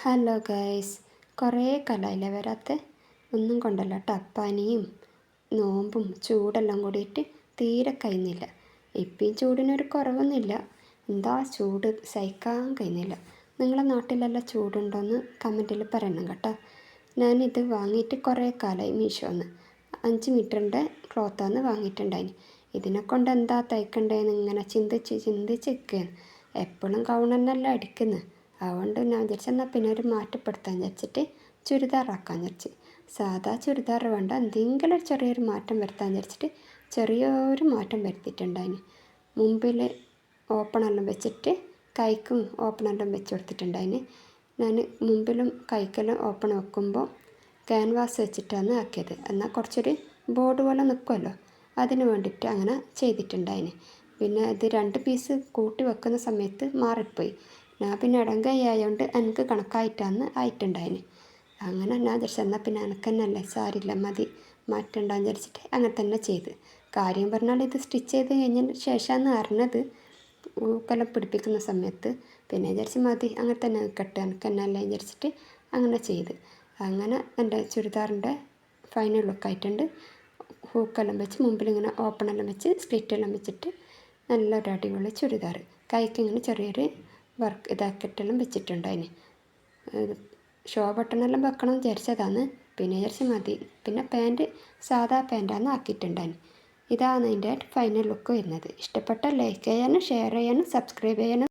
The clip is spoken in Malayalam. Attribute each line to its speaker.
Speaker 1: ഹലോ ഗൈസ്, കുറേ കാലമായില്ലേ വരാത്ത. ഒന്നും കൊണ്ടല്ല കേട്ടോ, പനിയും നോമ്പും ചൂടെല്ലാം കൂടിയിട്ട് തീരെ കഴിയുന്നില്ല. ഇപ്പം ചൂടിനൊരു കുറവൊന്നുമില്ല, എന്താ ചൂട് സഹിക്കാൻ കഴിയുന്നില്ല. നിങ്ങളെ നാട്ടിലെല്ലാം ചൂടുണ്ടോയെന്ന് കമൻറ്റിൽ പറയണം കേട്ടോ. ഞാനിത് വാങ്ങിയിട്ട് കുറേ കാലമായി മീഷോന്ന് 5 മീറ്ററിൻ്റെ ക്ലോത്താണ് വാങ്ങിയിട്ടുണ്ടായിന്. ഇതിനെ കൊണ്ട് എന്താ തയ്ക്കണ്ടേന്ന് ഇങ്ങനെ ചിന്തിച്ച് നിൽക്കുകയാണ്. എപ്പോഴും ഗൗണെന്നെല്ലാം അടിക്കുന്നത്. അതുകൊണ്ട് ഞാൻ വിചാരിച്ചു എന്നാൽ പിന്നെ ഒരു മാറ്റപ്പെടുത്താൻ വിചാരിച്ചിട്ട് ചുരിദാറാക്കാൻ വിചാരിച്ച്. സാധാ ചുരിദാർ വേണ്ട, എന്തെങ്കിലും ചെറിയൊരു മാറ്റം വരുത്താൻ വിചാരിച്ചിട്ട് ചെറിയൊരു മാറ്റം വരുത്തിയിട്ടുണ്ടായിന്. മുമ്പിൽ ഓപ്പണെല്ലാം വെച്ചിട്ട് കൈക്കും ഓപ്പണെല്ലാം വെച്ച് കൊടുത്തിട്ടുണ്ടായിന്. ഞാൻ മുമ്പിലും കൈക്കെല്ലാം ഓപ്പൺ വെക്കുമ്പോൾ ക്യാൻവാസ് വെച്ചിട്ടാണ് ആക്കിയത്. എന്നാൽ കുറച്ചൊരു ബോർഡ് പോലെ നിൽക്കുമല്ലോ, അതിന് വേണ്ടിയിട്ട് അങ്ങനെ ചെയ്തിട്ടുണ്ടായിന്. പിന്നെ ഇത് 2 പീസ് കൂട്ടി വെക്കുന്ന സമയത്ത് മാറിപ്പോയി. ഞാൻ പിന്നെ ഇടങ്കൈ ആയതുകൊണ്ട് എനിക്ക് കണക്കായിട്ടാണ് ആയിട്ടുണ്ടായിന്. അങ്ങനെ ഞാൻ വിചാരിച്ചു എന്നാൽ പിന്നെ എനിക്ക് തന്നെയല്ലേ, സാരില്ല മതി, മാറ്റണ്ടെന്ന് വിചാരിച്ചിട്ട് അങ്ങനെ തന്നെ ചെയ്ത്. കാര്യം പറഞ്ഞാൽ ഇത് സ്റ്റിച്ച് ചെയ്ത് കഴിഞ്ഞതിന് ശേഷമാണ് അറിഞ്ഞത് ഊക്കെല്ലാം പിടിപ്പിക്കുന്ന സമയത്ത്. പിന്നെ വിചാരിച്ച് മതി, അങ്ങനെ തന്നെ നിൽക്കട്ടെ, എനിക്ക് തന്നെയല്ലേ വിചാരിച്ചിട്ട് അങ്ങനെ ചെയ്ത്. അങ്ങനെ എൻ്റെ ചുരിദാറിൻ്റെ ഫൈനൽ ലുക്കായിട്ടുണ്ട്. ഹൂക്കെല്ലാം വെച്ച് മുമ്പിലിങ്ങനെ ഓപ്പണെല്ലാം വെച്ച് സ്ലിറ്റെല്ലാം വെച്ചിട്ട് നല്ലൊരു അടിപൊളി ചുരിദാർ. കൈക്കിങ്ങനെ ചെറിയൊരു വർക്ക് ഇതാക്കിയിട്ടെല്ലാം വെച്ചിട്ടുണ്ടായിന്. ഷോ ബട്ടണെല്ലാം വെക്കണം വിചാരിച്ചതാണ്, പിന്നെ വിചാരിച്ച് മതി. പിന്നെ പാൻറ്റ് സാധാ പാൻറ്റാണ് ആക്കിയിട്ടുണ്ടായിന്. ഇതാണ് അതിൻ്റെ ഫൈനൽ ലുക്ക് വരുന്നത്. ഇഷ്ടപ്പെട്ട ലൈക്ക് ചെയ്യാനും ഷെയർ ചെയ്യാനും സബ്സ്ക്രൈബ് ചെയ്യാനും